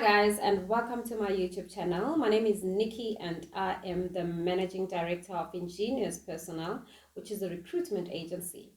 guys, and welcome to my YouTube channel. My name is Nikki and I am the Managing Director of Ingenious Personnel, which is a recruitment agency.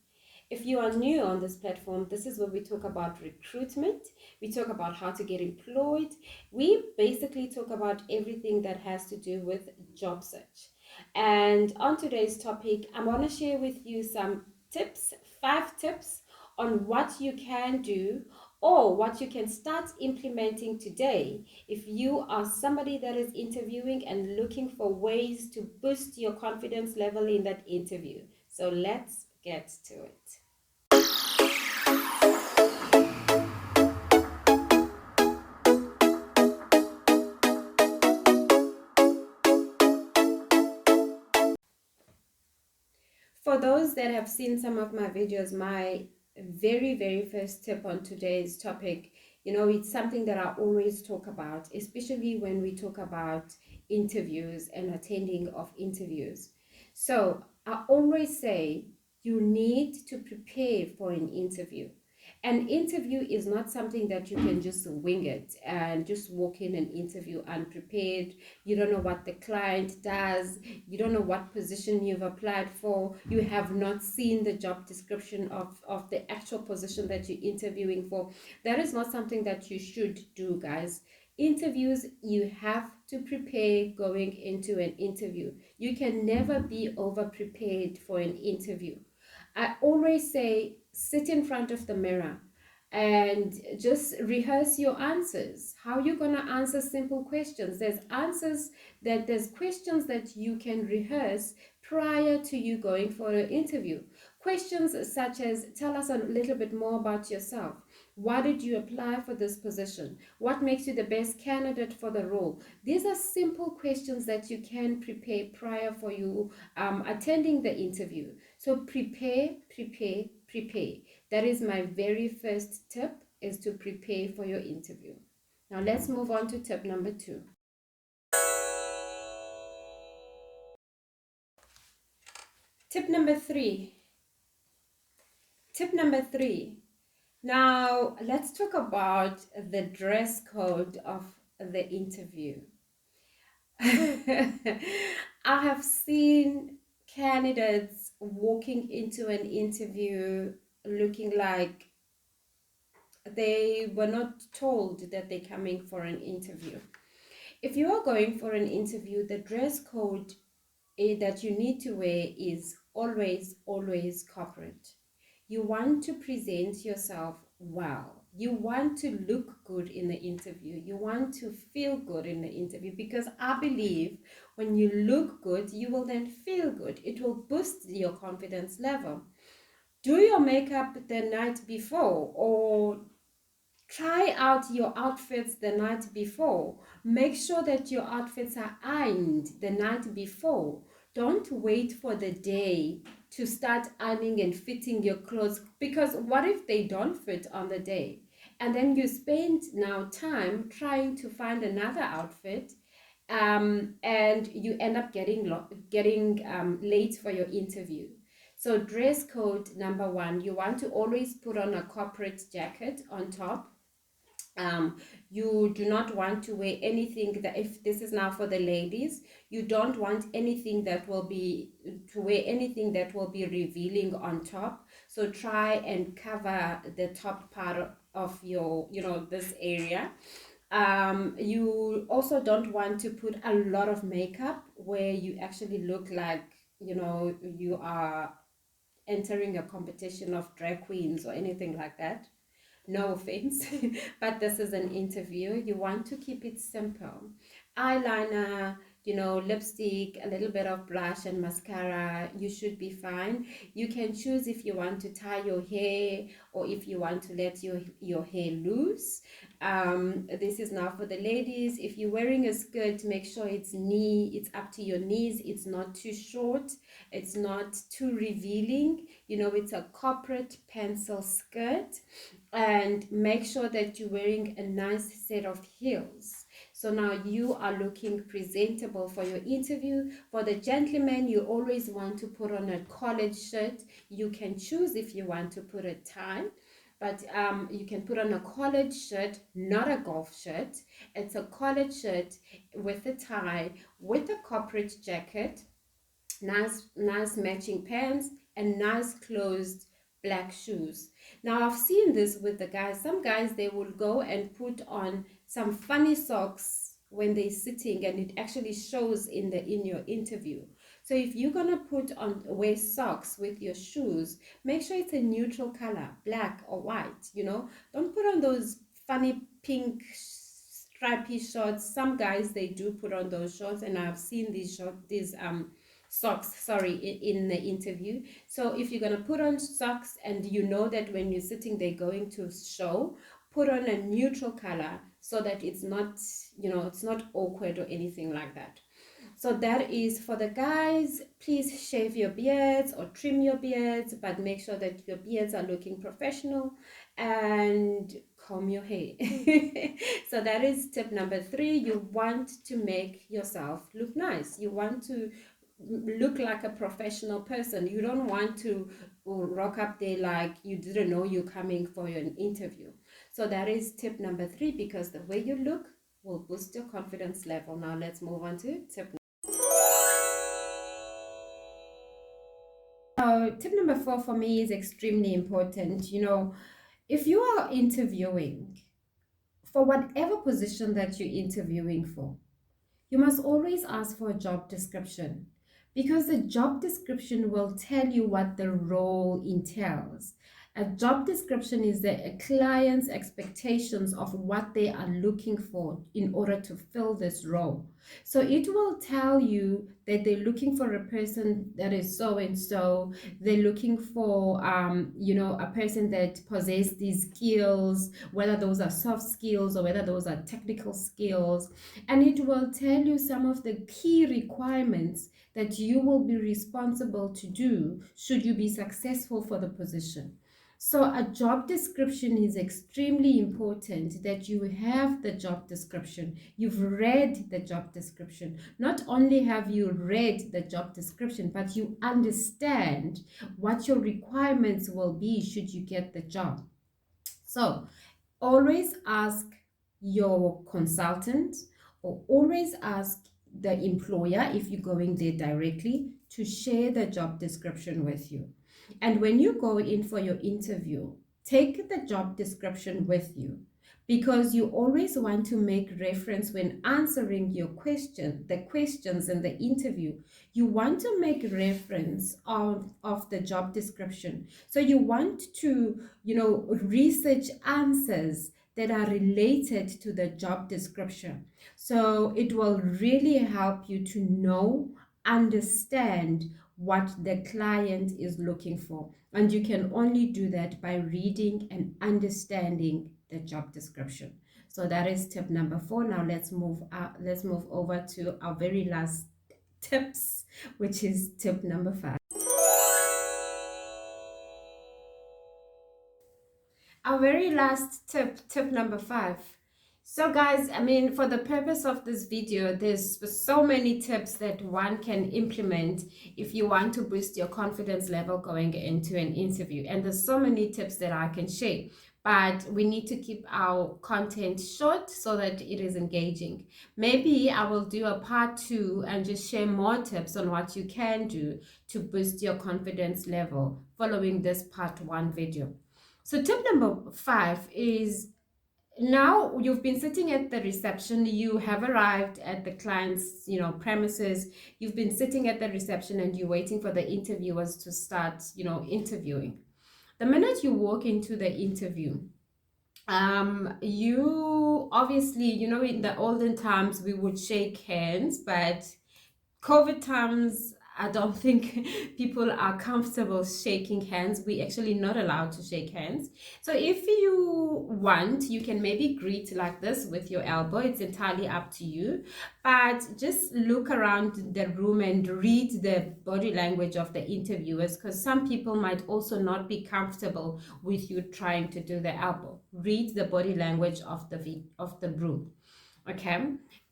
If you are new on this platform, this is where we talk about recruitment. We talk about how to get employed. We basically talk about everything that has to do with job search. And on today's topic, I want to share with you some tips, 5 tips on what you can do or what you can start implementing today if you are somebody that is interviewing and looking for ways to boost your confidence level in that interview. So let's get to it. For those that have seen some of my videos, my very first tip on today's topic, it's something that I always talk about, especially when we talk about interviews and attending of interviews. So I always say you need to prepare for an interview. An interview is not something that you can just wing it and just walk in an interview unprepared. You don't know what the client does. You don't know what position you've applied for. You have not seen the job description of the actual position that you're interviewing for. That is not something that you should do, guys. Interviews, you have to prepare going into an interview. You can never be over prepared for an interview. I always say sit in front of the mirror and just rehearse your answers. How you're going to answer simple questions. There's questions that you can rehearse prior to you going for an interview. Questions such as, tell us a little bit more about yourself. Why did you apply for this position? What makes you the best candidate for the role? These are simple questions that you can prepare prior for you attending the interview. So prepare. That is my very first tip, is to prepare for your interview. Now let's move on to tip number 2. Tip number 3. Tip number 3. Now let's talk about the dress code of the interview. I have seen candidates walking into an interview looking like they were not told that they're coming for an interview. If you are going for an interview, the dress code that you need to wear is always corporate. You want to present yourself well. You want to look good in the interview. You want to feel good in the interview, because I believe when you look good, you will then feel good. It will boost your confidence level. Do your makeup the night before, or try out your outfits the night before. Make sure that your outfits are ironed the night before. Don't wait for the day to start ironing and fitting your clothes, because what if they don't fit on the day? And then you spend now time trying to find another outfit, and you end up getting late for your interview. So dress code number 1, you want to always put on a corporate jacket on top. You do not want to wear anything that, if this is now for the ladies, you don't want anything that will be revealing on top. So try and cover the top part of your, this area. You also don't want to put a lot of makeup where you actually look like, you are entering a competition of drag queens or anything like that. No offense, but this is an interview. You want to keep it simple. Eyeliner, lipstick, a little bit of blush and mascara, you should be fine. You can choose if you want to tie your hair or if you want to let your hair loose. This is now for the ladies. If you're wearing a skirt, make sure it's up to your knees. It's not too short. It's not too revealing. It's a corporate pencil skirt. And make sure that you're wearing a nice set of heels. So now you are looking presentable for your interview. For the gentlemen, you always want to put on a collared shirt. You can choose if you want to put a tie. but you can put on a collared shirt, not a golf shirt. It's a collared shirt with a tie, with a corporate jacket, nice matching pants, and nice closed black shoes. Now I've seen this with the guys. Some guys, they will go and put on some funny socks when they're sitting, and it actually shows in your interview. So if you're gonna wear socks with your shoes, make sure it's a neutral color, black or white. Don't put on those funny pink stripy shorts. Some guys, they do put on those shorts, and I've seen these socks, sorry, in the interview. So if you're going to put on socks and you know that when you're sitting they're going to show, put on a neutral color so that it's not, it's not awkward or anything like that. So that is for the guys. Please shave your beards or trim your beards, but make sure that your beards are looking professional, and comb your hair. So that is tip number 3. You want to make yourself look nice. You want to look like a professional person. You don't want to rock up there like you didn't know you're coming for an interview. So that is tip number 3, because the way you look will boost your confidence level. Now let's move on to tip number 4 for me is extremely important. If you are interviewing for whatever position that you're interviewing for, you must always ask for a job description, because the job description will tell you what the role entails. A job description is a client's expectations of what they are looking for in order to fill this role. So it will tell you that they're looking for a person that is so and so. They're looking for a person that possesses these skills, whether those are soft skills or whether those are technical skills. And it will tell you some of the key requirements that you will be responsible to do should you be successful for the position. So a job description is extremely important, that you have the job description. You've read the job description. Not only have you read the job description, but you understand what your requirements will be should you get the job. So always ask your consultant, or always ask the employer, if you're going there directly, to share the job description with you. And when you go in for your interview, take the job description with you, because you always want to make reference when answering the questions in the interview. You want to make reference of the job description. So you want to, research answers that are related to the job description. So it will really help you to know, understand what the client is looking for. And you can only do that by reading and understanding the job description. So that is tip number 4. Now let's move over to our very last tips, which is tip number 5. Our very last tip number 5. So guys, for the purpose of this video, there's so many tips that one can implement if you want to boost your confidence level going into an interview. And there's so many tips that I can share, but we need to keep our content short so that it is engaging. Maybe I will do a part 2 and just share more tips on what you can do to boost your confidence level following this part 1 video. So tip number 5 is, now you've been sitting at the reception, you have arrived at the client's premises, you've been sitting at the reception and you're waiting for the interviewers to start interviewing. The minute you walk into the interview, you obviously, in the olden times we would shake hands, but COVID times, I don't think people are comfortable shaking hands. We're actually not allowed to shake hands. So if you want, you can maybe greet like this with your elbow. It's entirely up to you. But just look around the room and read the body language of the interviewers, because some people might also not be comfortable with you trying to do the elbow. Read the body language of the room. Okay,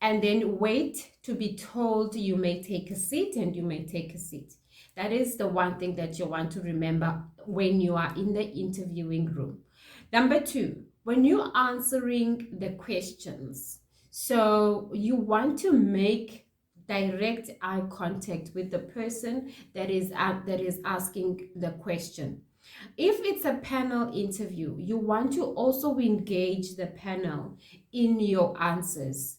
and then wait to be told you may take a seat, and you may take a seat. That is the one thing that you want to remember when you are in the interviewing room. Number two, when you're answering the questions, so you want to make direct eye contact with the person that is asking the question. If it's a panel interview, you want to also engage the panel in your answers.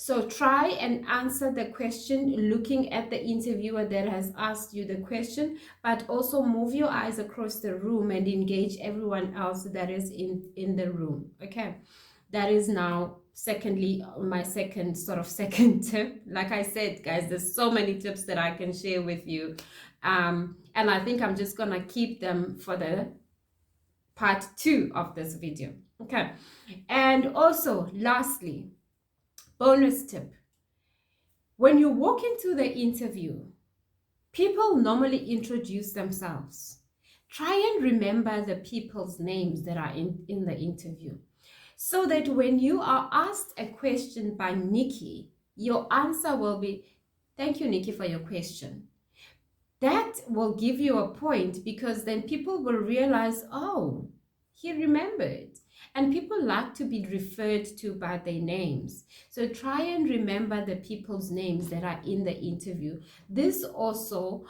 So try and answer the question looking at the interviewer that has asked you the question, but also move your eyes across the room and engage everyone else that is in the room. Okay, that is now secondly my second tip. Like I said, guys, there's so many tips that I can share with you, and I think I'm just gonna keep them for the part 2 of this video. Okay, and also lastly, bonus tip. When you walk into the interview, people normally introduce themselves. Try and remember the people's names that are in the interview, so that when you are asked a question by Nikki, your answer will be, "Thank you, Nikki, for your question." That will give you a point, because then people will realize, oh, he remembered. And people like to be referred to by their names. So try and remember the people's names that are in the interview. This also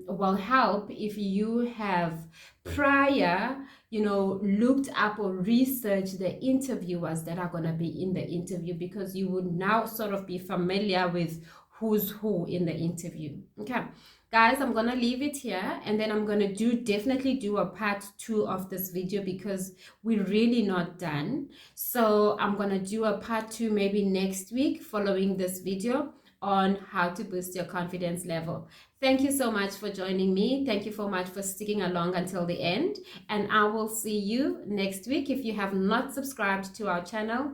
will help if you have prior, looked up or researched the interviewers that are going to be in the interview, because you would now sort of be familiar with who's who in the interview. Okay. Guys, I'm gonna leave it here, and then I'm gonna definitely do a part 2 of this video, because we're really not done. So I'm gonna do a part 2 maybe next week following this video on how to boost your confidence level. Thank you so much for joining me. Thank you so much for sticking along until the end, and I will see you next week. If you have not subscribed to our channel,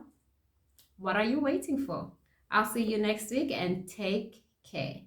what are you waiting for? I'll see you next week, and take care.